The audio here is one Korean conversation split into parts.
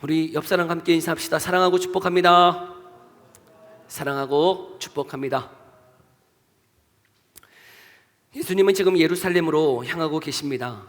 우리 옆 사람과 함께 인사합시다. 사랑하고 축복합니다. 사랑하고 축복합니다. 예수님은 지금 예루살렘으로 향하고 계십니다.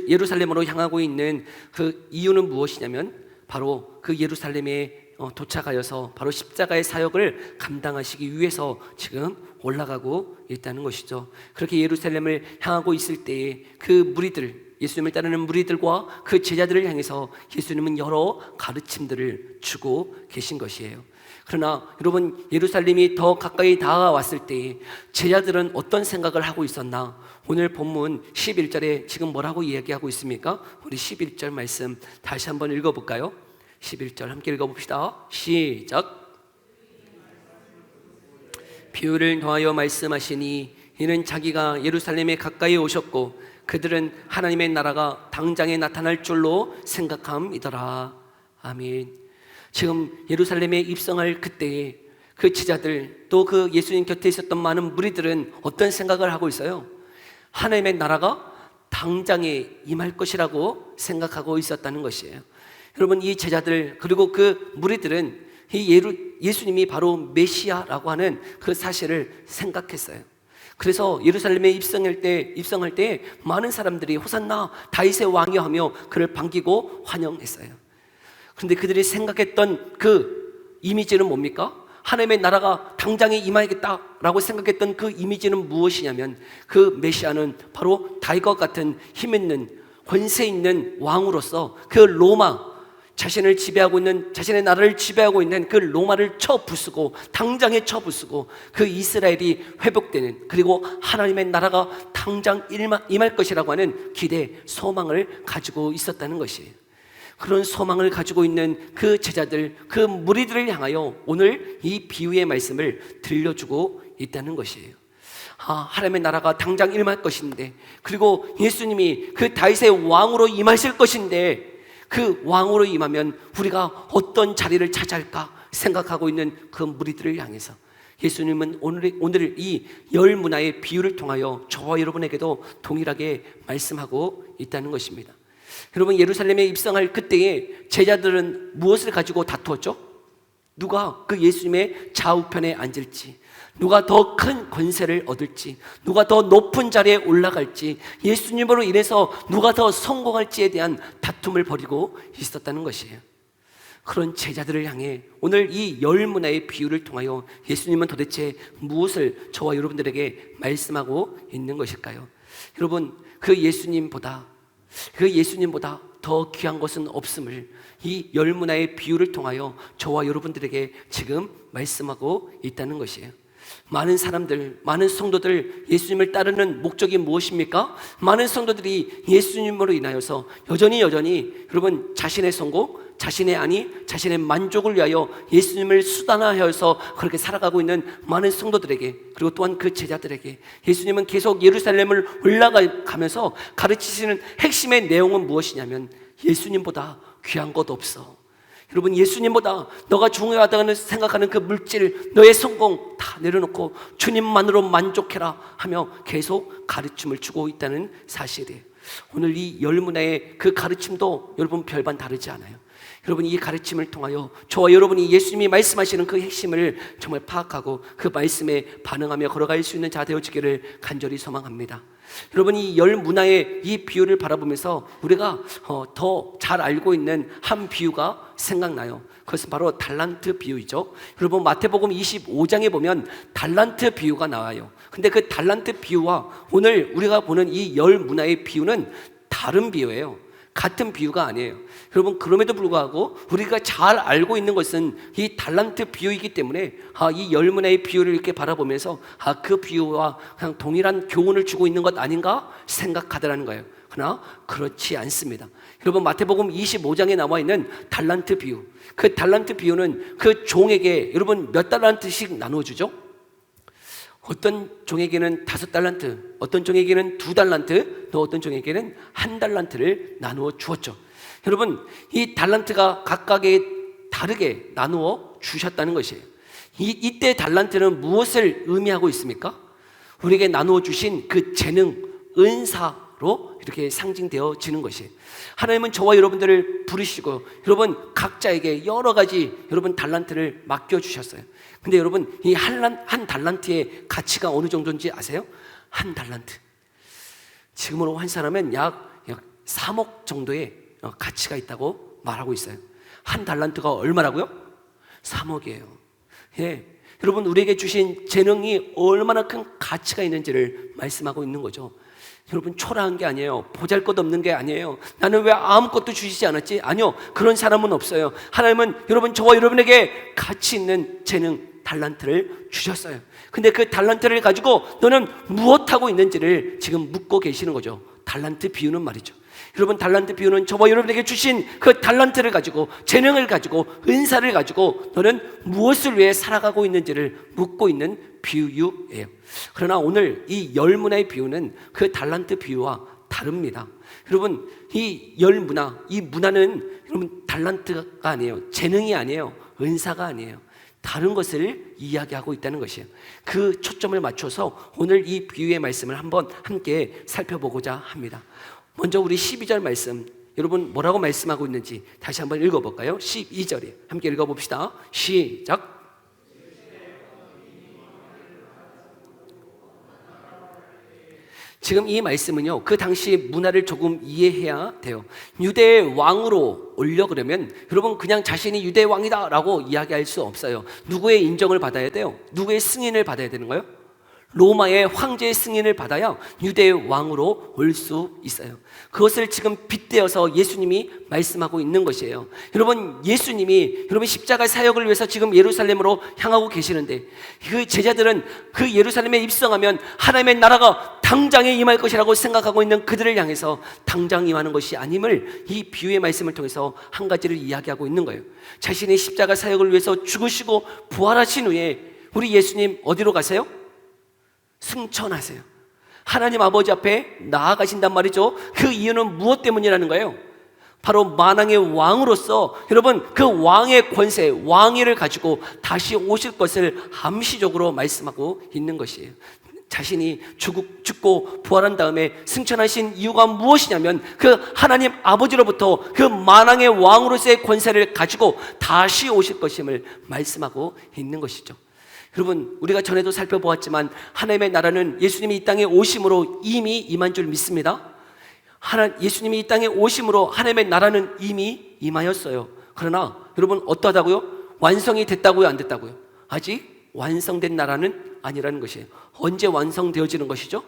예루살렘으로 향하고 있는 그 이유는 무엇이냐면 바로 그 예루살렘에 도착하여서 바로 십자가의 사역을 감당하시기 위해서 지금 올라가고 있다는 것이죠. 그렇게 예루살렘을 향하고 있을 때에 그 무리들, 예수님을 따르는 무리들과 그 제자들을 향해서 예수님은 여러 가르침들을 주고 계신 것이에요. 그러나 여러분, 예루살렘이 더 가까이 다가왔을 때 제자들은 어떤 생각을 하고 있었나? 오늘 본문 11절에 지금 뭐라고 이야기하고 있습니까? 우리 11절 말씀 다시 한번 읽어볼까요? 11절 함께 읽어봅시다. 시작. 비유를 더하여 말씀하시니 이는 자기가 예루살렘에 가까이 오셨고 그들은 하나님의 나라가 당장에 나타날 줄로 생각함이더라. 아멘. 지금 예루살렘에 입성할 그때에 그 제자들 또 그 예수님 곁에 있었던 많은 무리들은 어떤 생각을 하고 있어요? 하나님의 나라가 당장에 임할 것이라고 생각하고 있었다는 것이에요. 여러분, 이 제자들 그리고 그 무리들은 예수님이 바로 메시아라고 하는 그 사실을 생각했어요. 그래서 예루살렘에 입성할 때 많은 사람들이 호산나 다윗의 왕이여 하며 그를 반기고 환영했어요. 그런데 그들이 생각했던 그 이미지는 뭡니까? 하나님의 나라가 당장에 임하겠다라고 생각했던 그 이미지는 무엇이냐면 그 메시아는 바로 다윗과 같은 힘 있는 권세 있는 왕으로서 그 로마, 자신의 나라를 지배하고 있는 그 로마를 쳐부수고 당장에 쳐부수고 그 이스라엘이 회복되는, 그리고 하나님의 나라가 당장 임할 것이라고 하는 기대, 소망을 가지고 있었다는 것이에요. 그런 소망을 가지고 있는 그 제자들, 그 무리들을 향하여 오늘 이 비유의 말씀을 들려주고 있다는 것이에요. 하나님의 나라가 당장 임할 것인데, 그리고 예수님이 그 다윗의 왕으로 임하실 것인데 그 왕으로 임하면 우리가 어떤 자리를 차지할까 생각하고 있는 그 무리들을 향해서 예수님은 오늘 이 열 문화의 비유를 통하여 저와 여러분에게도 동일하게 말씀하고 있다는 것입니다. 여러분, 예루살렘에 입성할 그때에 제자들은 무엇을 가지고 다투었죠? 누가 그 예수님의 좌우편에 앉을지, 누가 더 큰 권세를 얻을지, 누가 더 높은 자리에 올라갈지, 예수님으로 인해서 누가 더 성공할지에 대한 다툼을 벌이고 있었다는 것이에요. 그런 제자들을 향해 오늘 이 열 문화의 비유를 통하여 예수님은 도대체 무엇을 저와 여러분들에게 말씀하고 있는 것일까요? 여러분, 그 예수님보다 더 귀한 것은 없음을 이 열 문화의 비유를 통하여 저와 여러분들에게 지금 말씀하고 있다는 것이에요. 많은 사람들, 많은 성도들, 예수님을 따르는 목적이 무엇입니까? 많은 성도들이 예수님으로 인하여서 여전히 여러분, 자신의 성공, 자신의 안위, 자신의 만족을 위하여 예수님을 수단화하여서 그렇게 살아가고 있는 많은 성도들에게, 그리고 또한 그 제자들에게 예수님은 계속 예루살렘을 올라가면서 가르치시는 핵심의 내용은 무엇이냐면 예수님보다 귀한 것 없어. 여러분, 예수님보다 너가 중요하다고 생각하는 그 물질, 너의 성공 다 내려놓고 주님만으로 만족해라 하며 계속 가르침을 주고 있다는 사실이에요. 오늘 이 열 문화의 그 가르침도 여러분 별반 다르지 않아요. 여러분, 이 가르침을 통하여 저와 여러분이 예수님이 말씀하시는 그 핵심을 정말 파악하고 그 말씀에 반응하며 걸어갈 수 있는 자 되어지기를 간절히 소망합니다. 여러분, 이 열 문화의 이 비유를 바라보면서 우리가 더 잘 알고 있는 한 비유가 생각나요. 그것은 바로 달란트 비유이죠. 여러분, 마태복음 25장에 보면 달란트 비유가 나와요. 근데 그 달란트 비유와 오늘 우리가 보는 이 열 문화의 비유는 다른 비유예요. 같은 비유가 아니에요. 여러분, 그럼에도 불구하고 우리가 잘 알고 있는 것은 이 달란트 비유이기 때문에 이 열 문화의 비유를 이렇게 바라보면서 그 비유와 그냥 동일한 교훈을 주고 있는 것 아닌가 생각하더라는 거예요. 그러나 그렇지 않습니다. 여러분, 마태복음 25장에 나와 있는 달란트 비유, 그 달란트 비유는 그 종에게 여러분 몇 달란트씩 나눠주죠? 어떤 종에게는 5달란트, 어떤 종에게는 2달란트, 또 어떤 종에게는 1달란트를 나누어 주었죠. 여러분, 이 달란트가 각각의 다르게 나누어 주셨다는 것이에요. 이때 달란트는 무엇을 의미하고 있습니까? 우리에게 나누어 주신 그 재능, 은사로 이렇게 상징되어지는 것이에요. 하나님은 저와 여러분들을 부르시고 여러분 각자에게 여러 가지 여러분 달란트를 맡겨주셨어요. 근데 여러분 이 한 달란트의 가치가 어느 정도인지 아세요? 한 달란트, 지금으로 환산하면 약 3억 정도의 가치가 있다고 말하고 있어요. 한 달란트가 얼마라고요? 3억이에요. 예, 여러분 우리에게 주신 재능이 얼마나 큰 가치가 있는지를 말씀하고 있는 거죠. 여러분 초라한 게 아니에요. 보잘것없는 게 아니에요. 나는 왜 아무것도 주시지 않았지? 아니요, 그런 사람은 없어요. 하나님은 여러분 저와 여러분에게 가치 있는 재능, 달란트를 주셨어요. 근데 그 달란트를 가지고 너는 무엇하고 있는지를 지금 묻고 계시는 거죠. 달란트 비유는 말이죠. 여러분 달란트 비유는 저와 여러분에게 주신 그 달란트를 가지고, 재능을 가지고, 은사를 가지고 너는 무엇을 위해 살아가고 있는지를 묻고 있는 비유예요. 그러나 오늘 이 열 문화의 비유는 그 달란트 비유와 다릅니다. 여러분 이 열 문화, 이 문화는 여러분 달란트가 아니에요. 재능이 아니에요. 은사가 아니에요. 다른 것을 이야기하고 있다는 것이에요. 그 초점을 맞춰서 오늘 이 비유의 말씀을 한번 함께 살펴보고자 합니다. 먼저 우리 12절 말씀, 여러분 뭐라고 말씀하고 있는지 다시 한번 읽어볼까요? 12절에 함께 읽어봅시다. 시작. 지금 이 말씀은요, 그 당시 문화를 조금 이해해야 돼요. 유대의 왕으로 올려 그러면 여러분 그냥 자신이 유대 왕이다 라고 이야기할 수 없어요. 누구의 인정을 받아야 돼요? 누구의 승인을 받아야 되는 거예요? 로마의 황제의 승인을 받아야 유대의 왕으로 올 수 있어요. 그것을 지금 빗대어서 예수님이 말씀하고 있는 것이에요. 여러분 예수님이 여러분 십자가 사역을 위해서 지금 예루살렘으로 향하고 계시는데 그 제자들은 그 예루살렘에 입성하면 하나님의 나라가 당장에 임할 것이라고 생각하고 있는 그들을 향해서 당장 임하는 것이 아님을 이 비유의 말씀을 통해서 한 가지를 이야기하고 있는 거예요. 자신의 십자가 사역을 위해서 죽으시고 부활하신 후에 우리 예수님 어디로 가세요? 승천하세요. 하나님 아버지 앞에 나아가신단 말이죠. 그 이유는 무엇 때문이라는 거예요? 바로 만왕의 왕으로서 여러분 그 왕의 권세, 왕위를 가지고 다시 오실 것을 암시적으로 말씀하고 있는 것이에요. 자신이 죽고 부활한 다음에 승천하신 이유가 무엇이냐면 그 하나님 아버지로부터 그 만왕의 왕으로서의 권세를 가지고 다시 오실 것임을 말씀하고 있는 것이죠. 여러분 우리가 전에도 살펴보았지만 하나님의 나라는 예수님이 이 땅에 오심으로 이미 임한 줄 믿습니다. 예수님이 이 땅에 오심으로 하나님의 나라는 이미 임하였어요. 그러나 여러분 어떠하다고요? 완성이 됐다고요? 안 됐다고요? 아직 완성된 나라는 아니라는 것이에요. 언제 완성되어지는 것이죠?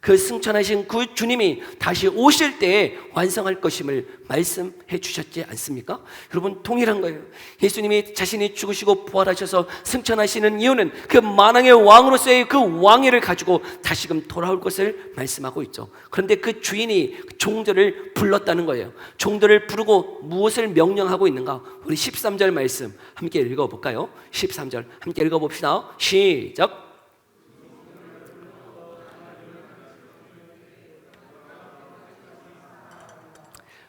그 승천하신 그 주님이 다시 오실 때에 완성할 것임을 말씀해 주셨지 않습니까? 여러분 동일한 거예요. 예수님이 자신이 죽으시고 부활하셔서 승천하시는 이유는 그 만왕의 왕으로서의 그 왕위를 가지고 다시금 돌아올 것을 말씀하고 있죠. 그런데 그 주인이 종들을 불렀다는 거예요. 종들을 부르고 무엇을 명령하고 있는가? 우리 13절 말씀 함께 읽어볼까요? 13절 함께 읽어봅시다. 시작.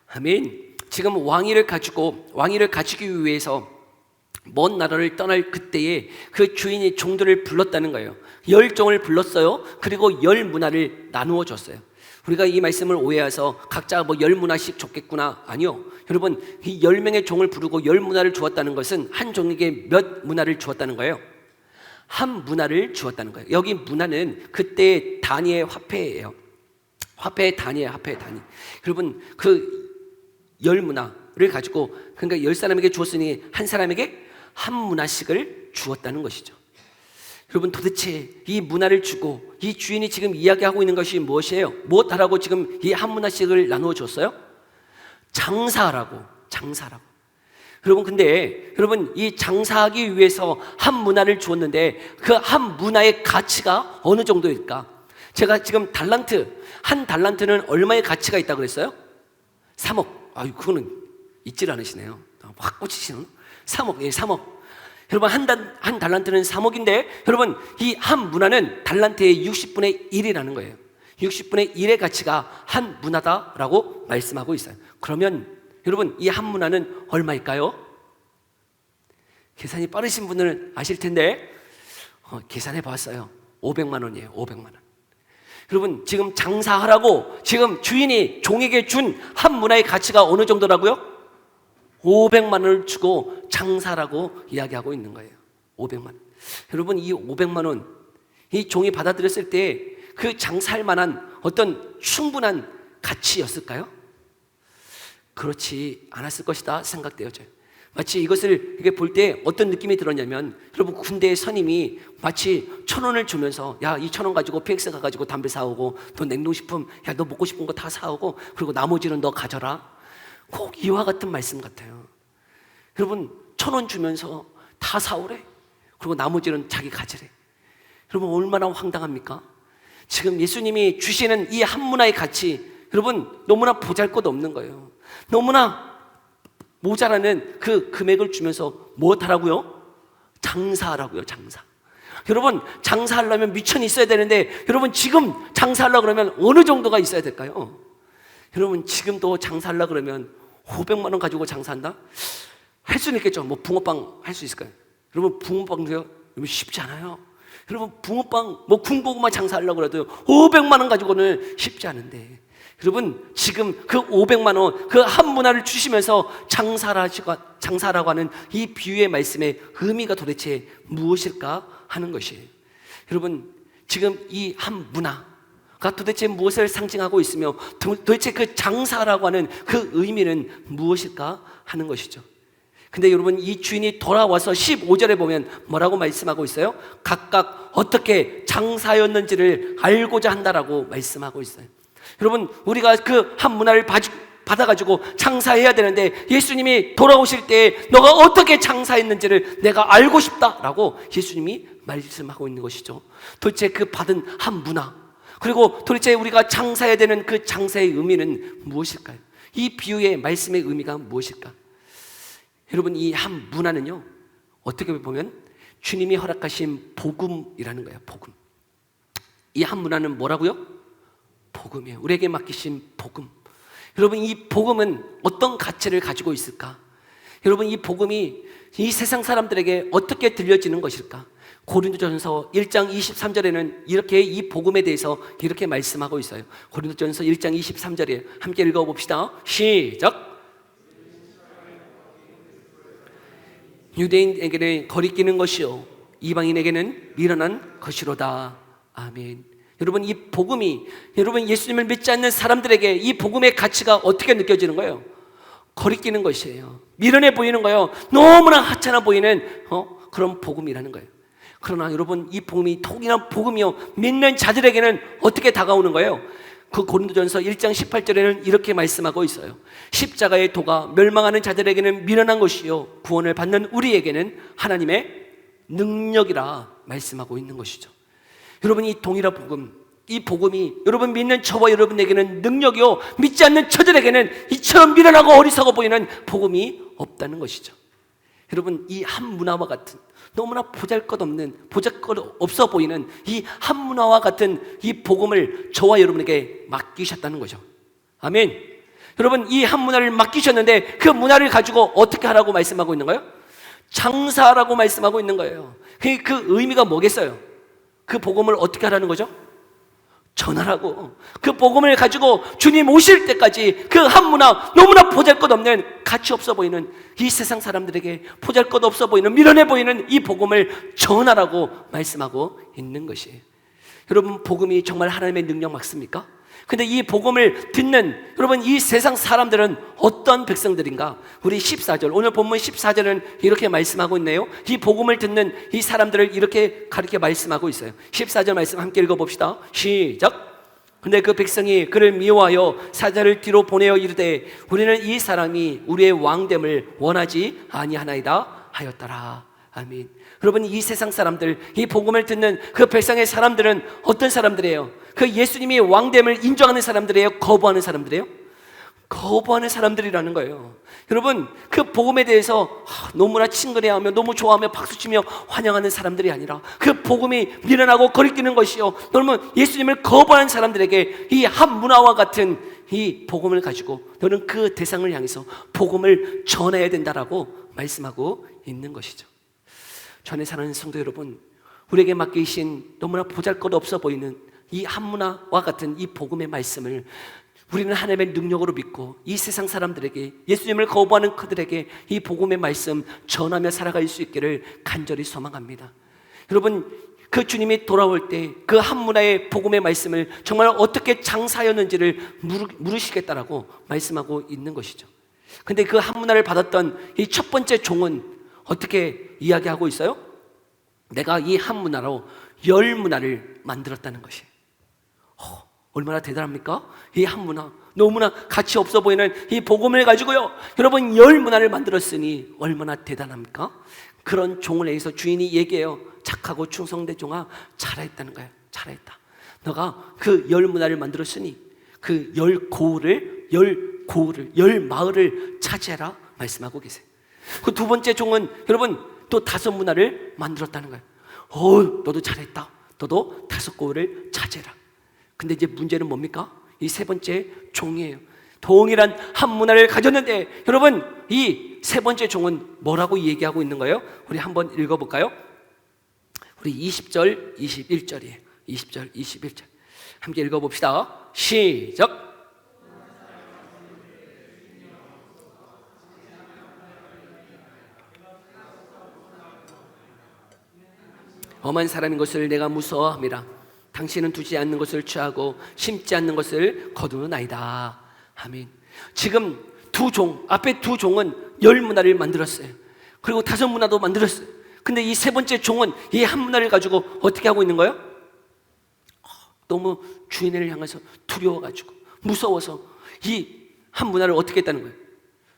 아멘. 지금 왕위를 가지기 위해서 먼 나라를 떠날 그때에 그 주인이 종들을 불렀다는 거예요. 10종을 불렀어요. 그리고 10문화를 나누어 줬어요. 우리가 이 말씀을 오해해서 각자 뭐 10문화씩 줬겠구나. 아니요. 여러분 이 10명의 종을 부르고 10문화를 주었다는 것은 한 종에게 몇 문화를 주었다는 거예요? 한 문화를 주었다는 거예요. 여기 문화는 그때 단위의 화폐예요. 화폐의 단위예요. 화폐의 단위. 여러분 그 10문화를 가지고 그러니까 10사람에게 주었으니 한 사람에게 한 문화씩을 주었다는 것이죠. 여러분 도대체 이 문화를 주고 이 주인이 지금 이야기하고 있는 것이 무엇이에요? 무엇하라고 지금 이 한 문화씩을 나누어 줬어요? 장사하라고. 여러분 근데 여러분 이 장사하기 위해서 한 문화를 주었는데 그 한 문화의 가치가 어느 정도일까? 제가 지금 한 달란트는 얼마의 가치가 있다고 그랬어요? 3억. 아유, 그거는 잊질 않으시네요. 확 꽂히시는 3억, 예, 3억. 여러분 한 달란트는 3억인데 여러분 이 한 문화는 달란트의 60분의 1이라는 거예요. 60분의 1의 가치가 한 문화다라고 말씀하고 있어요. 그러면 여러분 이 한 문화는 얼마일까요? 계산이 빠르신 분들은 아실 텐데 계산해 봤어요. 500만 원이에요. 500만 원. 여러분, 지금 장사하라고 지금 주인이 종에게 준 한 문화의 가치가 어느 정도라고요? 500만 원을 주고 장사라고 이야기하고 있는 거예요. 500만 원. 여러분, 이 500만 원, 이 종이 받아들였을 때 그 장사할 만한 어떤 충분한 가치였을까요? 그렇지 않았을 것이다 생각되어져요. 마치 이것을 이렇게 볼 때 어떤 느낌이 들었냐면, 여러분, 군대의 선임이 마치 1,000원을 주면서, 야, 이 1,000원 가지고 PX 가가지고 담배 사오고, 또 냉동식품, 야, 너 먹고 싶은 거 다 사오고, 그리고 나머지는 너 가져라. 꼭 이와 같은 말씀 같아요. 여러분, 1,000원 주면서 다 사오래. 그리고 나머지는 자기 가지래. 여러분, 얼마나 황당합니까? 지금 예수님이 주시는 이 한 문화의 가치, 여러분, 너무나 보잘것없는 거예요. 너무나 모자라는 그 금액을 주면서 무엇하라고요? 장사하라고요. 장사. 여러분, 장사하려면 미천이 있어야 되는데, 여러분, 지금 장사하려고 그러면 어느 정도가 있어야 될까요? 여러분, 지금도 장사하려고 그러면 500만 원 가지고 장사한다? 할 수는 있겠죠. 뭐 붕어빵 할 수 있을까요? 여러분, 붕어빵도요, 여러분, 쉽지 않아요. 여러분, 붕어빵, 뭐 군고구마 장사하려고 해도 500만 원 가지고는 쉽지 않은데, 여러분, 지금 그 500만 원, 그 한 문화를 주시면서 장사라고 하는 이 비유의 말씀의 의미가 도대체 무엇일까 하는 것이에요. 여러분, 지금 이 한 문화가 도대체 무엇을 상징하고 있으며, 도대체 그 장사라고 하는 그 의미는 무엇일까 하는 것이죠. 근데 여러분, 이 주인이 돌아와서 15절에 보면 뭐라고 말씀하고 있어요? 각각 어떻게 장사였는지를 알고자 한다라고 말씀하고 있어요. 여러분, 우리가 그 한 문화를 받아가지고 장사해야 되는데, 예수님이 돌아오실 때 너가 어떻게 장사했는지를 내가 알고 싶다라고 예수님이 말씀하고 있는 것이죠. 도대체 그 받은 한 문화, 그리고 도대체 우리가 장사해야 되는 그 장사의 의미는 무엇일까요? 이 비유의 말씀의 의미가 무엇일까? 여러분, 이 한 문화는요, 어떻게 보면 주님이 허락하신 복음이라는 거예요. 복음. 이 한 문화는 뭐라고요? 복음이에요. 우리에게 맡기신 복음. 여러분, 이 복음은 어떤 가치를 가지고 있을까? 여러분, 이 복음이 이 세상 사람들에게 어떻게 들려지는 것일까? 고린도전서 1장 23절에는 이렇게 이 복음에 대해서 이렇게 말씀하고 있어요. 고린도전서 1장 23절에 함께 읽어봅시다. 시작. 유대인에게는 거리끼는 것이요 이방인에게는 미련한 것이로다. 아멘. 여러분, 이 복음이, 여러분, 예수님을 믿지 않는 사람들에게 이 복음의 가치가 어떻게 느껴지는 거예요? 거리끼는 것이에요. 미련해 보이는 거예요. 너무나 하찮아 보이는 그런 복음이라는 거예요. 그러나 여러분, 이 복음이 통일한 복음이요, 믿는 자들에게는 어떻게 다가오는 거예요? 그 고린도전서 1장 18절에는 이렇게 말씀하고 있어요. 십자가의 도가 멸망하는 자들에게는 미련한 것이요 구원을 받는 우리에게는 하나님의 능력이라 말씀하고 있는 것이죠. 여러분, 이 동일한 복음, 이 복음이 여러분 믿는 저와 여러분에게는 능력이요, 믿지 않는 저들에게는 이처럼 미련하고 어리석어 보이는 복음이 없다는 것이죠. 여러분, 이 한 문화와 같은, 너무나 보잘것없어 보이는 이 한 문화와 같은 이 복음을 저와 여러분에게 맡기셨다는 거죠. 아멘. 여러분, 이 한 문화를 맡기셨는데 그 문화를 가지고 어떻게 하라고 말씀하고 있는 거예요? 장사하라고 말씀하고 있는 거예요. 그 의미가 뭐겠어요? 그 복음을 어떻게 하라는 거죠? 전하라고. 그 복음을 가지고 주님 오실 때까지 그 한 문화, 너무나 보잘것없는, 가치 없어 보이는 이 세상 사람들에게 보잘것없어 보이는, 미련해 보이는 이 복음을 전하라고 말씀하고 있는 것이에요. 여러분, 복음이 정말 하나님의 능력 맞습니까? 근데 이 복음을 듣는 여러분, 이 세상 사람들은 어떤 백성들인가? 우리 14절, 오늘 본문 14절은 이렇게 말씀하고 있네요. 이 복음을 듣는 이 사람들을 이렇게 가르쳐 말씀하고 있어요. 14절 말씀 함께 읽어봅시다. 시작. 근데 그 백성이 그를 미워하여 사자를 뒤로 보내어 이르되 우리는 이 사람이 우리의 왕됨을 원하지 아니하나이다 하였더라. 아멘. 여러분, 이 세상 사람들, 이 복음을 듣는 그 백성의 사람들은 어떤 사람들이에요? 그 예수님이 왕됨을 인정하는 사람들이에요? 거부하는 사람들이에요? 거부하는 사람들이라는 거예요. 여러분, 그 복음에 대해서 너무나 친근해하며 너무 좋아하며 박수치며 환영하는 사람들이 아니라 그 복음이 미련하고 거리끼는 것이요, 너는 예수님을 거부하는 사람들에게 이 한 문화와 같은 이 복음을 가지고 너는 그 대상을 향해서 복음을 전해야 된다라고 말씀하고 있는 것이죠. 전에 사는 성도 여러분, 우리에게 맡기신 너무나 보잘것없어 보이는 이 한문화와 같은 이 복음의 말씀을 우리는 하나님의 능력으로 믿고 이 세상 사람들에게, 예수님을 거부하는 그들에게 이 복음의 말씀 전하며 살아갈 수 있기를 간절히 소망합니다. 여러분, 그 주님이 돌아올 때 그 한문화의 복음의 말씀을 정말 어떻게 장사하였는지를 물으시겠다라고 말씀하고 있는 것이죠. 근데 그 한문화를 받았던 이 첫 번째 종은 어떻게 이야기하고 있어요? 내가 이 한문화로 10문화를 만들었다는 것이에요. 얼마나 대단합니까? 이 한문화, 너무나 가치 없어 보이는 이 복음을 가지고요, 여러분 10문화를 만들었으니 얼마나 대단합니까? 그런 종을 위해서 주인이 얘기해요. 착하고 충성된 종아, 잘했다는 거예요. 잘했다. 너가 그 10문화를 만들었으니 그 10고을을 10마을을 차지해라 말씀하고 계세요. 그 두 번째 종은 여러분 또 5문화를 만들었다는 거예요. 너도 잘했다. 너도 5고을을 차지해라. 근데 이제 문제는 뭡니까? 이 세 번째 종이에요. 동일한 한문화를 가졌는데 여러분 이 세 번째 종은 뭐라고 얘기하고 있는 거예요? 우리 한번 읽어볼까요? 우리 20절 21절이에요 20절 21절 함께 읽어봅시다. 시작. 엄한 사람인 것을 내가 무서워함이라. 당신은 두지 않는 것을 취하고 심지 않는 것을 거두나이다. 아멘. 지금 앞에 두 종은 10문화를 만들었어요. 그리고 5문화도 만들었어요. 근데 이 세 번째 종은 이 한 문화를 가지고 어떻게 하고 있는 거예요? 너무 주인을 향해서 두려워가지고 무서워서 이 한 문화를 어떻게 했다는 거예요?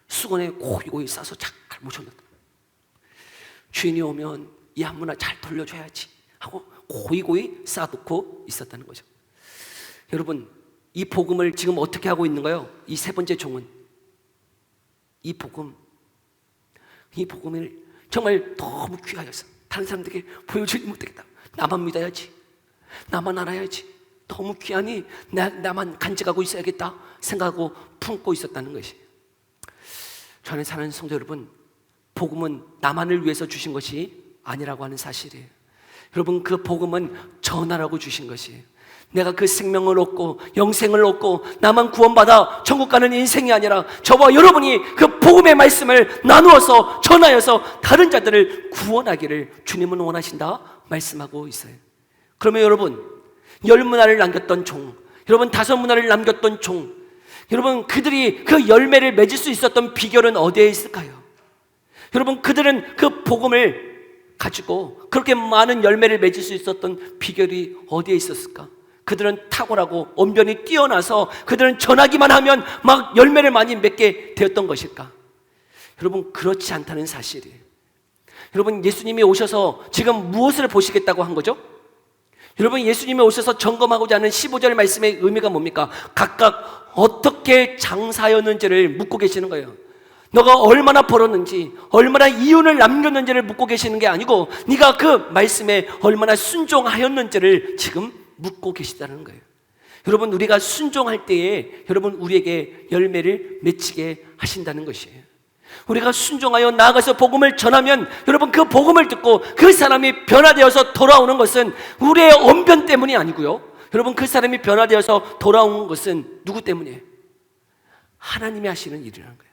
수건에 고이고이 싸서 잘 묻혀놨다. 주인이 오면 이 한 문화 잘 돌려줘야지 하고 고이고이 쌓아놓고 있었다는 거죠. 여러분, 이 복음을 지금 어떻게 하고 있는 거예요? 이 세 번째 종은 이 복음을 정말 너무 귀하여서 다른 사람들에게 보여주지 못하겠다. 나만 믿어야지, 나만 알아야지, 너무 귀하니 나만 간직하고 있어야겠다 생각하고 품고 있었다는 것이. 저 안에 사는 성도 여러분, 복음은 나만을 위해서 주신 것이 아니라고 하는 사실이에요. 여러분, 그 복음은 전하라고 주신 것이에요. 내가 그 생명을 얻고 영생을 얻고 나만 구원받아 천국 가는 인생이 아니라 저와 여러분이 그 복음의 말씀을 나누어서 전하여서 다른 자들을 구원하기를 주님은 원하신다 말씀하고 있어요. 그러면 여러분, 10문화를 남겼던 종, 여러분 5문화를 남겼던 종, 여러분 그들이 그 열매를 맺을 수 있었던 비결은 어디에 있을까요? 여러분, 그들은 그 복음을 가지고 그렇게 많은 열매를 맺을 수 있었던 비결이 어디에 있었을까? 그들은 탁월하고 언변이 뛰어나서 그들은 전하기만 하면 막 열매를 많이 맺게 되었던 것일까? 여러분, 그렇지 않다는 사실이에요. 여러분, 예수님이 오셔서 지금 무엇을 보시겠다고 한 거죠? 여러분, 예수님이 오셔서 점검하고자 하는 15절 말씀의 의미가 뭡니까? 각각 어떻게 장사였는지를 묻고 계시는 거예요. 너가 얼마나 벌었는지, 얼마나 이윤을 남겼는지를 묻고 계시는 게 아니고 네가 그 말씀에 얼마나 순종하였는지를 지금 묻고 계시다는 거예요. 여러분, 우리가 순종할 때에 여러분 우리에게 열매를 맺히게 하신다는 것이에요. 우리가 순종하여 나아가서 복음을 전하면 여러분 그 복음을 듣고 그 사람이 변화되어서 돌아오는 것은 우리의 언변 때문이 아니고요, 여러분 그 사람이 변화되어서 돌아오는 것은 누구 때문이에요? 하나님이 하시는 일이라는 거예요.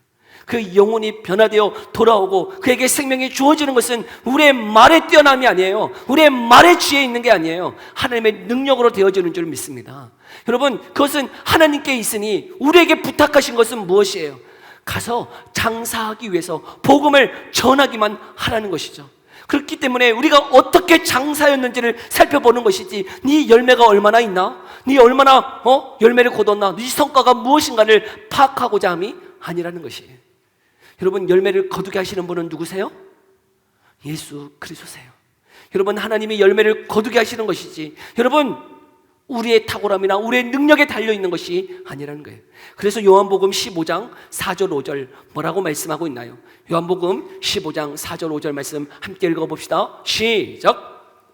그 영혼이 변화되어 돌아오고 그에게 생명이 주어지는 것은 우리의 말의 뛰어남이 아니에요. 우리의 말의 지혜에 있는 게 아니에요. 하나님의 능력으로 되어지는 줄 믿습니다. 여러분, 그것은 하나님께 있으니 우리에게 부탁하신 것은 무엇이에요? 가서 장사하기 위해서 복음을 전하기만 하라는 것이죠. 그렇기 때문에 우리가 어떻게 장사였는지를 살펴보는 것이지, 네 열매가 얼마나 있나, 네 얼마나 열매를 거뒀나, 네 성과가 무엇인가를 파악하고자 함이 아니라는 것이에요. 여러분, 열매를 거두게 하시는 분은 누구세요? 예수 그리스도세요. 여러분, 하나님이 열매를 거두게 하시는 것이지 여러분 우리의 탁월함이나 우리의 능력에 달려있는 것이 아니라는 거예요. 그래서 요한복음 15장 4절 5절 뭐라고 말씀하고 있나요? 요한복음 15장 4절 5절 말씀 함께 읽어봅시다. 시작.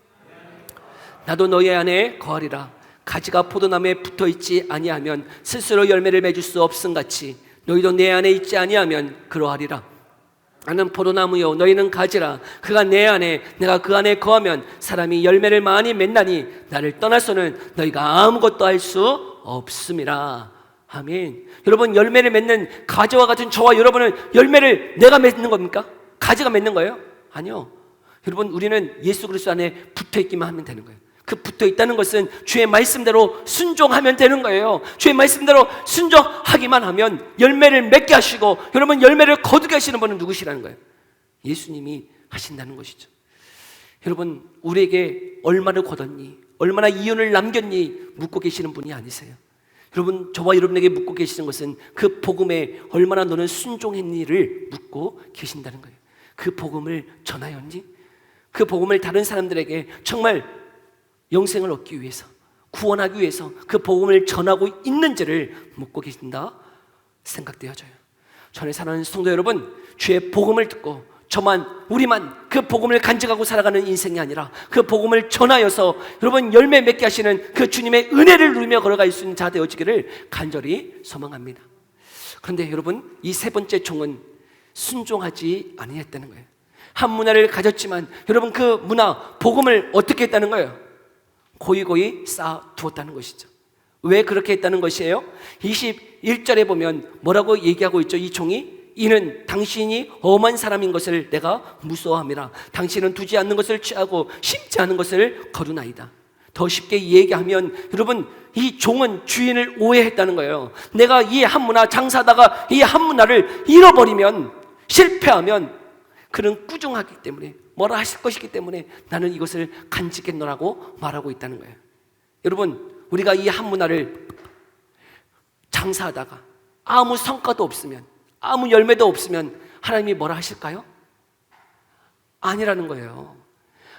나도 너희 안에 거하리라. 가지가 포도나무에 붙어있지 아니하면 스스로 열매를 맺을 수 없음같이 너희도 내 안에 있지 아니하면 그러하리라. 나는 포도나무요 너희는 가지라. 그가 내 안에 내가 그 안에 거하면 사람이 열매를 많이 맺나니 나를 떠나서는 너희가 아무것도 할 수 없음이라. 아멘. 여러분, 열매를 맺는 가지와 같은 저와 여러분은 열매를 내가 맺는 겁니까? 가지가 맺는 거예요? 아니요. 여러분, 우리는 예수 그리스도 안에 붙어있기만 하면 되는 거예요. 그 붙어있다는 것은 주의 말씀대로 순종하면 되는 거예요. 주의 말씀대로 순종하기만 하면 열매를 맺게 하시고, 여러분, 열매를 거두게 하시는 분은 누구시라는 거예요? 예수님이 하신다는 것이죠. 여러분, 우리에게 얼마를 거뒀니? 얼마나 이윤을 남겼니? 묻고 계시는 분이 아니세요. 여러분, 저와 여러분에게 묻고 계시는 것은 그 복음에 얼마나 너는 순종했니를 묻고 계신다는 거예요. 그 복음을 전하였니? 그 복음을 다른 사람들에게 정말 영생을 얻기 위해서, 구원하기 위해서 그 복음을 전하고 있는지를 묻고 계신다 생각되어져요. 전에 사는 성도 여러분, 주의 복음을 듣고 저만, 우리만 그 복음을 간직하고 살아가는 인생이 아니라 그 복음을 전하여서 여러분 열매 맺게 하시는 그 주님의 은혜를 누리며 걸어갈 수 있는 자 되어지기를 간절히 소망합니다. 그런데 여러분, 이 세 번째 종은 순종하지 아니했다는 거예요. 한 문화를 가졌지만 여러분, 그 문화, 복음을 어떻게 했다는 거예요? 고이고이 쌓아두었다는 것이죠. 왜 그렇게 했다는 것이에요? 21절에 보면 뭐라고 얘기하고 있죠? 이 종이, 이는 당신이 엄한 사람인 것을 내가 무서워함이라. 당신은 두지 않는 것을 취하고 심지 않은 것을 거두나이다. 더 쉽게 얘기하면 여러분, 이 종은 주인을 오해했다는 거예요. 내가 이 한 문화 장사하다가 이 한 문화를 잃어버리면, 실패하면 그는 꾸중하기 때문에, 뭐라 하실 것이기 때문에 나는 이것을 간직했노라고 말하고 있다는 거예요. 여러분, 우리가 이 한 문화를 장사하다가 아무 성과도 없으면, 아무 열매도 없으면 하나님이 뭐라 하실까요? 아니라는 거예요.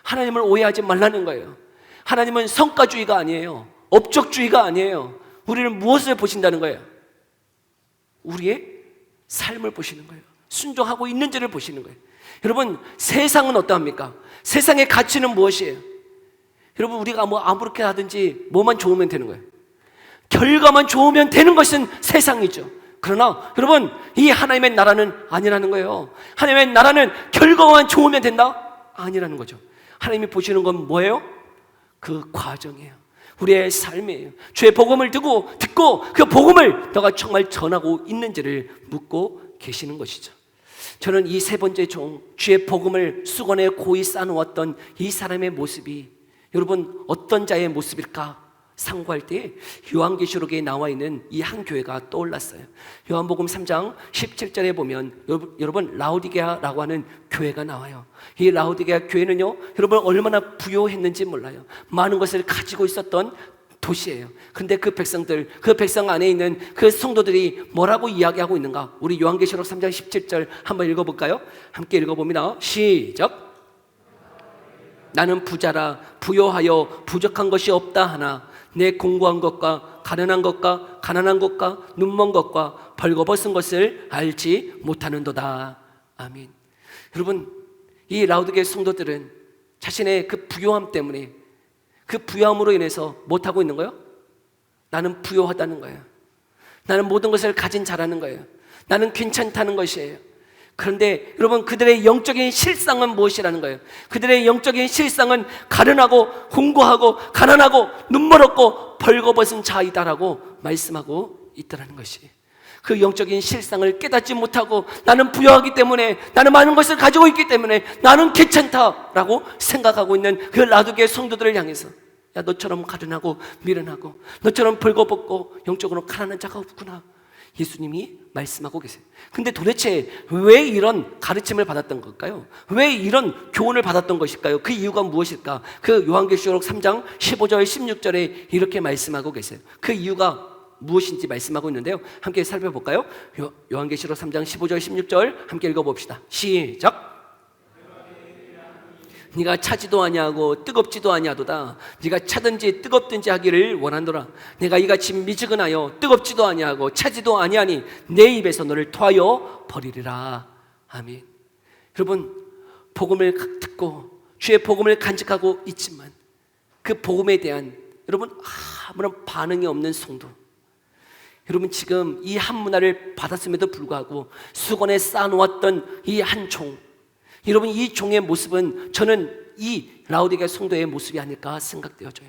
하나님을 오해하지 말라는 거예요. 하나님은 성과주의가 아니에요. 업적주의가 아니에요. 우리는 무엇을 보신다는 거예요? 우리의 삶을 보시는 거예요. 순종하고 있는지를 보시는 거예요. 여러분, 세상은 어떠합니까? 세상의 가치는 무엇이에요? 여러분, 우리가 아무렇게 하든지 뭐만 좋으면 되는 거예요. 결과만 좋으면 되는 것은 세상이죠. 그러나 여러분, 이 하나님의 나라는 아니라는 거예요. 하나님의 나라는 결과만 좋으면 된다? 아니라는 거죠. 하나님이 보시는 건 뭐예요? 그 과정이에요. 우리의 삶이에요. 주의 복음을 듣고 그 복음을 너가 정말 전하고 있는지를 묻고 계시는 것이죠. 저는 이 세 번째 종, 주의 복음을 수건에 고이 쌓아놓았던 이 사람의 모습이 여러분 어떤 자의 모습일까 상고할 때 요한계시록에 나와 있는 이 한 교회가 떠올랐어요. 요한복음 3장 17절에 보면 여러분 라오디게아라고 하는 교회가 나와요. 이 라오디게아 교회는요, 여러분 얼마나 부요했는지 몰라요. 많은 것을 가지고 있었던 도시예요. 근데 그 백성 안에 있는 그 성도들이 뭐라고 이야기하고 있는가? 우리 요한계시록 3장 17절 한번 읽어볼까요? 함께 읽어봅니다. 시작. 나는 부자라 부요하여 부족한 것이 없다 하나 내 공고한 것과 가난한 것과 눈먼 것과 벌거벗은 것을 알지 못하는도다. 아멘. 여러분, 이 라오디게아 성도들은 자신의 그 부요함 때문에, 그 부요함으로 인해서 못하고 있는 거예요? 나는 부요하다는 거예요. 나는 모든 것을 가진 자라는 거예요. 나는 괜찮다는 것이에요. 그런데 여러분, 그들의 영적인 실상은 무엇이라는 거예요? 그들의 영적인 실상은 가련하고 공고하고 가난하고 눈멀었고 벌거벗은 자이다라고 말씀하고 있다는 것이에요. 그 영적인 실상을 깨닫지 못하고 나는 부여하기 때문에, 나는 많은 것을 가지고 있기 때문에 나는 괜찮다라고 생각하고 있는 그 라오디게아 성도들을 향해서, 야, 너처럼 가련하고 미련하고 너처럼 벌거벗고 영적으로 가난한 자가 없구나, 예수님이 말씀하고 계세요. 근데 도대체 왜 이런 가르침을 받았던 걸까요? 왜 이런 교훈을 받았던 것일까요? 그 이유가 무엇일까? 그 요한계시록 3장 15절 16절에 이렇게 말씀하고 계세요. 그 이유가 무엇인지 말씀하고 있는데요, 함께 살펴볼까요? 요한계시록 3장 15절 16절 함께 읽어봅시다. 시작. 네가 차지도 아니하고 뜨겁지도 아니하도다. 네가 차든지 뜨겁든지 하기를 원하노라. 내가 이같이 미지근하여 뜨겁지도 아니하고 차지도 아니하니 내 입에서 너를 토하여 버리리라. 아멘. 여러분, 복음을 듣고 주의 복음을 간직하고 있지만 그 복음에 대한 여러분 아무런 반응이 없는 성도, 여러분, 지금 이 한 문화를 받았음에도 불구하고 수건에 쌓아놓았던 이 한 종, 여러분, 이 종의 모습은 저는 이 라오디게아 성도의 모습이 아닐까 생각되어져요.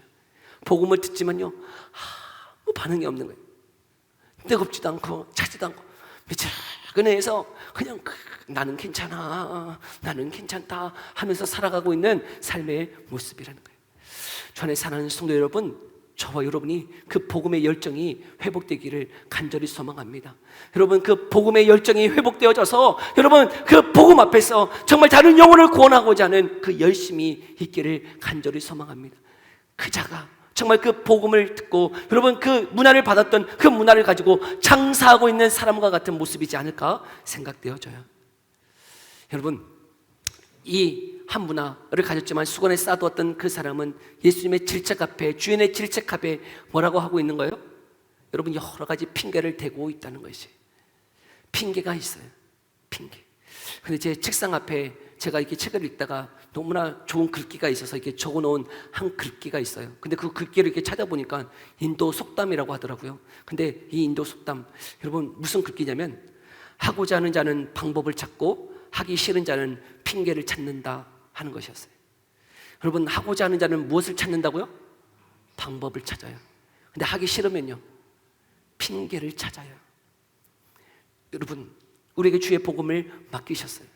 복음을 듣지만요, 아무 반응이 없는 거예요. 뜨겁지도 않고 차지도 않고 미지근해서 그냥 나는 괜찮아, 나는 괜찮다 하면서 살아가고 있는 삶의 모습이라는 거예요. 주 안에 사는 성도 여러분, 저와 여러분이 그 복음의 열정이 회복되기를 간절히 소망합니다. 여러분, 그 복음의 열정이 회복되어져서 여러분, 그 복음 앞에서 정말 다른 영혼을 구원하고자 하는 그 열심이 있기를 간절히 소망합니다. 그 자가 정말 그 복음을 듣고 여러분, 그 문화를 받았던 그 문화를 가지고 장사하고 있는 사람과 같은 모습이지 않을까 생각되어져요. 여러분, 이 한 문화를 가졌지만 수건에 쌓아두었던 그 사람은 예수님의 질책 앞에, 주인의 질책 앞에 뭐라고 하고 있는 거예요? 여러분, 여러 가지 핑계를 대고 있다는 것이, 핑계가 있어요. 핑계. 근데 제 책상 앞에 제가 이렇게 책을 읽다가 너무나 좋은 글귀가 있어서 이렇게 적어놓은 한 글귀가 있어요. 근데 그 글귀를 이렇게 찾아보니까 인도 속담이라고 하더라고요. 근데 이 인도 속담, 여러분, 무슨 글귀냐면, 하고자 하는 자는 방법을 찾고 하기 싫은 자는 핑계를 찾는다 하는 것이었어요. 여러분, 하고자 하는 자는 무엇을 찾는다고요? 방법을 찾아요. 근데 하기 싫으면요, 핑계를 찾아요. 여러분, 우리에게 주의 복음을 맡기셨어요.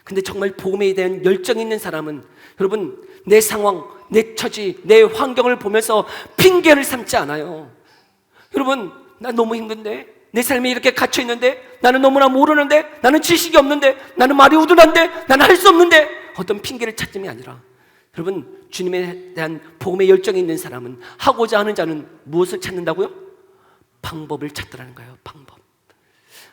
근데 정말 복음에 대한 열정 있는 사람은 여러분, 내 상황, 내 처지, 내 환경을 보면서 핑계를 삼지 않아요. 여러분, 나 너무 힘든데, 내 삶이 이렇게 갇혀있는데, 나는 너무나 모르는데, 나는 지식이 없는데, 나는 말이 우둔한데, 나는 할 수 없는데, 어떤 핑계를 찾음이 아니라, 여러분, 주님에 대한 복음의 열정이 있는 사람은 하고자 하는 자는 무엇을 찾는다고요? 방법을 찾더라는 거예요. 방법.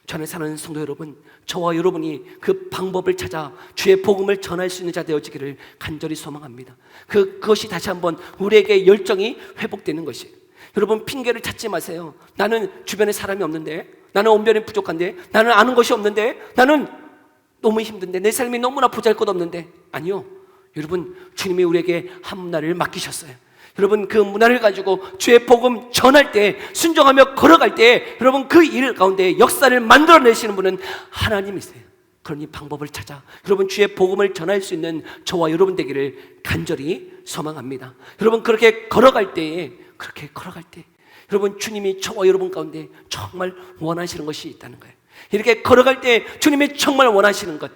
주 안에 사는 성도 여러분, 저와 여러분이 그 방법을 찾아 주의 복음을 전할 수 있는 자 되어지기를 간절히 소망합니다. 그것이 다시 한번 우리에게 열정이 회복되는 것이에요. 여러분, 핑계를 찾지 마세요. 나는 주변에 사람이 없는데, 나는 언변이 부족한데, 나는 아는 것이 없는데, 나는 너무 힘든데, 내 삶이 너무나 보잘것없는데. 아니요, 여러분, 주님이 우리에게 한 문화를 맡기셨어요. 여러분, 그 문화를 가지고 주의 복음 전할 때, 순종하며 걸어갈 때, 여러분, 그 일 가운데 역사를 만들어내시는 분은 하나님이세요. 그러니 방법을 찾아 여러분, 주의 복음을 전할 수 있는 저와 여러분 되기를 간절히 소망합니다. 여러분, 그렇게 걸어갈 때, 여러분, 주님이 저와 여러분 가운데 정말 원하시는 것이 있다는 거예요. 이렇게 걸어갈 때 주님이 정말 원하시는 것,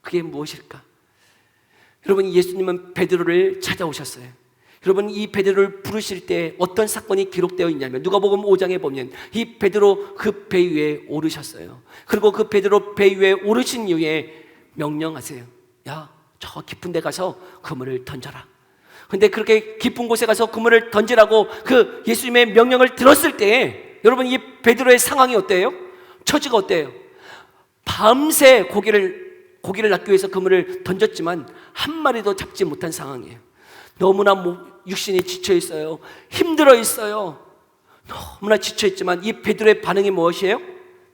그게 무엇일까? 여러분, 예수님은 베드로를 찾아오셨어요. 여러분, 이 베드로를 부르실 때 어떤 사건이 기록되어 있냐면, 누가복음 5장에 보면 이 베드로 그 배 위에 오르셨어요. 그리고 그 베드로 배 위에 오르신 이후에 명령하세요. 야, 저 깊은 데 가서 그물을 던져라. 근데 그렇게 깊은 곳에 가서 그물을 던지라고 그 예수님의 명령을 들었을 때, 여러분, 이 베드로의 상황이 어때요? 처지가 어때요? 밤새 고기를 낚기 위해서 그물을 던졌지만 한 마리도 잡지 못한 상황이에요. 너무나 육신이 지쳐 있어요. 힘들어 있어요. 너무나 지쳐 있지만 이 베드로의 반응이 무엇이에요?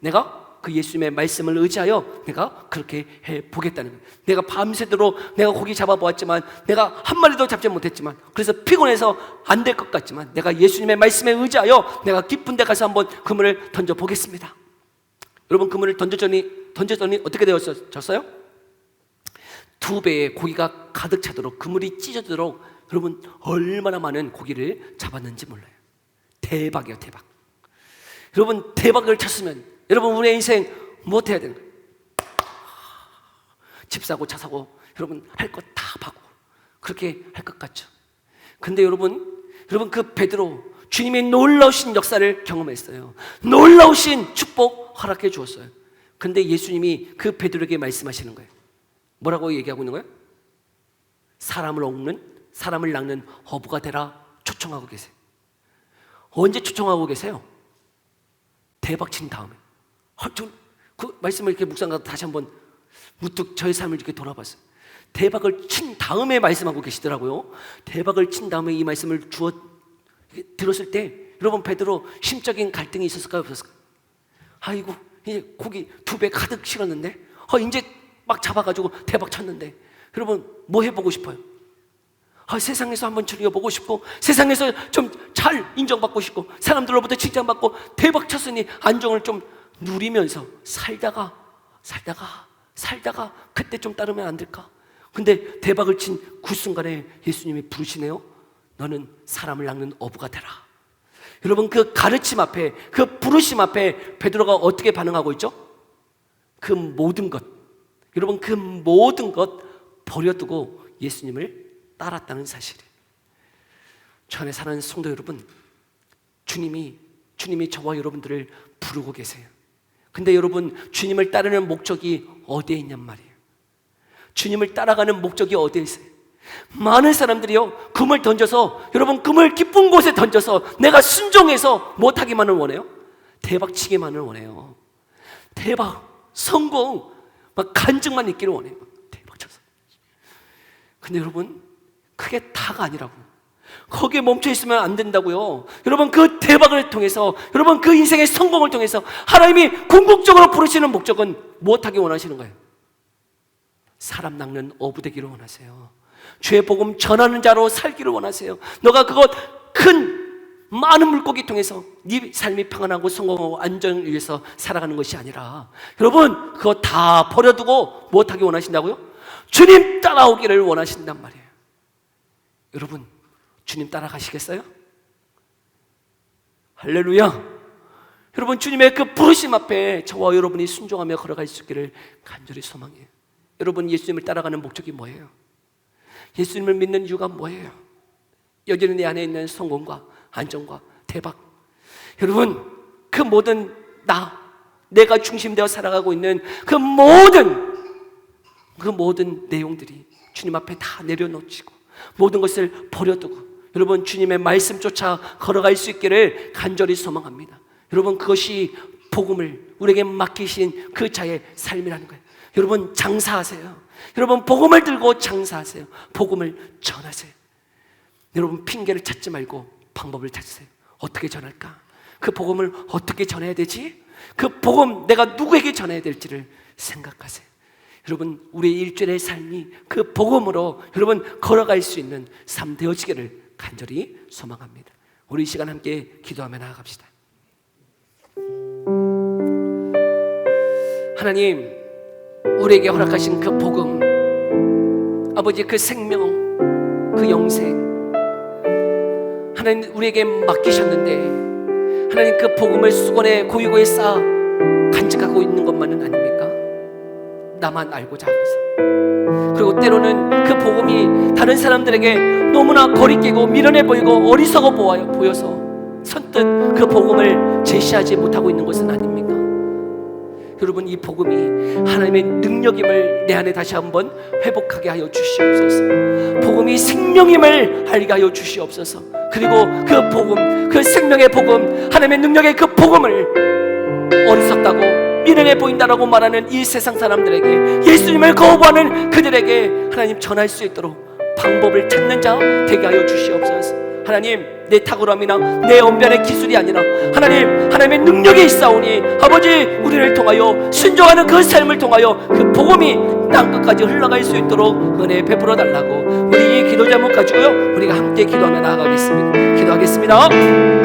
내가 그 예수님의 말씀을 의지하여 내가 그렇게 해보겠다는 거예요. 내가 밤새도록 내가 고기 잡아보았지만, 내가 한 마리도 잡지 못했지만, 그래서 피곤해서 안 될 것 같지만, 내가 예수님의 말씀에 의지하여 내가 깊은 데 가서 한번 그물을 던져보겠습니다. 여러분, 그물을 던졌더니 어떻게 되었어요? 2배의 고기가 가득 차도록, 그물이 찢어지도록 여러분, 얼마나 많은 고기를 잡았는지 몰라요. 대박이에요, 대박. 여러분, 대박을 쳤으면 여러분, 우리의 인생 무엇 해야 되는 거예요? 집 사고 차 사고 여러분, 할 것 다 받고 그렇게 할 것 같죠. 근데 여러분, 그 베드로, 주님의 놀라우신 역사를 경험했어요. 놀라우신 축복 허락해 주었어요. 근데 예수님이 그 베드로에게 말씀하시는 거예요. 뭐라고 얘기하고 있는 거예요? 사람을 낚는 어부가 되라 초청하고 계세요. 언제 초청하고 계세요? 대박 친 다음에. 그 말씀을 이렇게 묵상하다 다시 한번 무뚝 저의 삶을 이렇게 돌아봤어요. 대박을 친 다음에 말씀하고 계시더라고요. 대박을 친 다음에 이 말씀을 들었을 때, 여러분, 베드로 심적인 갈등이 있었을까요, 없었을까요? 아이고, 이제 고기 2배 가득 실었는데, 이제 막 잡아가지고 대박 쳤는데, 여러분, 뭐 해보고 싶어요? 세상에서 한번 즐겨보고 싶고, 세상에서 좀 잘 인정받고 싶고, 사람들로부터 칭찬받고 대박 쳤으니 안정을 좀 누리면서 살다가 그때 좀 따르면 안 될까? 근데 대박을 친 그 순간에 예수님이 부르시네요. 너는 사람을 낚는 어부가 되라. 여러분, 그 가르침 앞에, 그 부르심 앞에 베드로가 어떻게 반응하고 있죠? 그 모든 것, 여러분, 그 모든 것 버려두고 예수님을 따랐다는 사실이에요. 저 안에 사는 성도 여러분, 주님이 저와 여러분들을 부르고 계세요. 근데 여러분, 주님을 따르는 목적이 어디에 있냔 말이에요. 주님을 따라가는 목적이 어디에 있어요? 많은 사람들이요, 금을 던져서, 여러분, 금을 깊은 곳에 던져서 내가 순종해서 못하기만을 원해요. 대박 치기만을 원해요. 대박, 성공, 막 간증만 있기를 원해요. 대박 쳐서. 근데 여러분, 그게 다가 아니라고. 거기에 멈춰 있으면 안 된다고요. 여러분, 그 대박을 통해서, 여러분, 그 인생의 성공을 통해서 하나님이 궁극적으로 부르시는 목적은 무엇하기 원하시는 거예요? 사람 낚는 어부 되기를 원하세요. 주의 복음 전하는 자로 살기를 원하세요. 너가 그것 많은 물고기 통해서 네 삶이 평안하고 성공하고 안전을 위해서 살아가는 것이 아니라, 여러분, 그거 다 버려두고 무엇하기 원하신다고요? 주님 따라오기를 원하신단 말이에요. 여러분, 주님 따라가시겠어요? 할렐루야. 여러분, 주님의 그 부르심 앞에 저와 여러분이 순종하며 걸어갈 수 있기를 간절히 소망해요. 여러분, 예수님을 따라가는 목적이 뭐예요? 예수님을 믿는 이유가 뭐예요? 여전히 내 안에 있는 성공과 안정과 대박, 여러분, 그 모든 내가 중심되어 살아가고 있는 그 모든 내용들이 주님 앞에 다 내려놓치고 모든 것을 버려두고 여러분, 주님의 말씀 쫓아 걸어갈 수 있기를 간절히 소망합니다. 여러분, 그것이 복음을 우리에게 맡기신 그 자의 삶이라는 거예요. 여러분, 장사하세요. 여러분, 복음을 들고 장사하세요. 복음을 전하세요. 여러분, 핑계를 찾지 말고 방법을 찾으세요. 어떻게 전할까? 그 복음을 어떻게 전해야 되지? 그 복음 내가 누구에게 전해야 될지를 생각하세요. 여러분, 우리의 일주일의 삶이 그 복음으로 여러분 걸어갈 수 있는 삶 되어지기를 간절히 소망합니다. 우리 이 시간 함께 기도하며 나아갑시다. 하나님, 우리에게 허락하신 그 복음, 아버지, 그 생명, 그 영생, 하나님 우리에게 맡기셨는데, 하나님 그 복음을 수건에 고유고에 쌓아 간직하고 있는 것만은 아닙니까? 나만 알고자 하면서, 그리고 때로는 그 복음이 다른 사람들에게 너무나 거리끼고 미련해 보이고 어리석어 보여서 선뜻 그 복음을 제시하지 못하고 있는 것은 아닙니까? 여러분, 이 복음이 하나님의 능력임을 내 안에 다시 한번 회복하게 하여 주시옵소서. 복음이 생명임을 알게 하여 주시옵소서. 그리고 그 복음, 그 생명의 복음, 하나님의 능력의 그 복음을 어리석다고 미련해 보인다라고 말하는 이 세상 사람들에게, 예수님을 거부하는 그들에게 하나님 전할 수 있도록 방법을 찾는 자 되게 하여 주시옵소서. 하나님, 내 탁월함이나 내 언변의 기술이 아니라 하나님의 능력이 있사오니 아버지, 우리를 통하여 순종하는 그 삶을 통하여 그 복음이 땅끝까지 흘러갈 수 있도록 은혜 베풀어 달라고 우리 이 기도 제목 가지고요, 우리가 함께 기도하며 나아가겠습니다. 기도하겠습니다.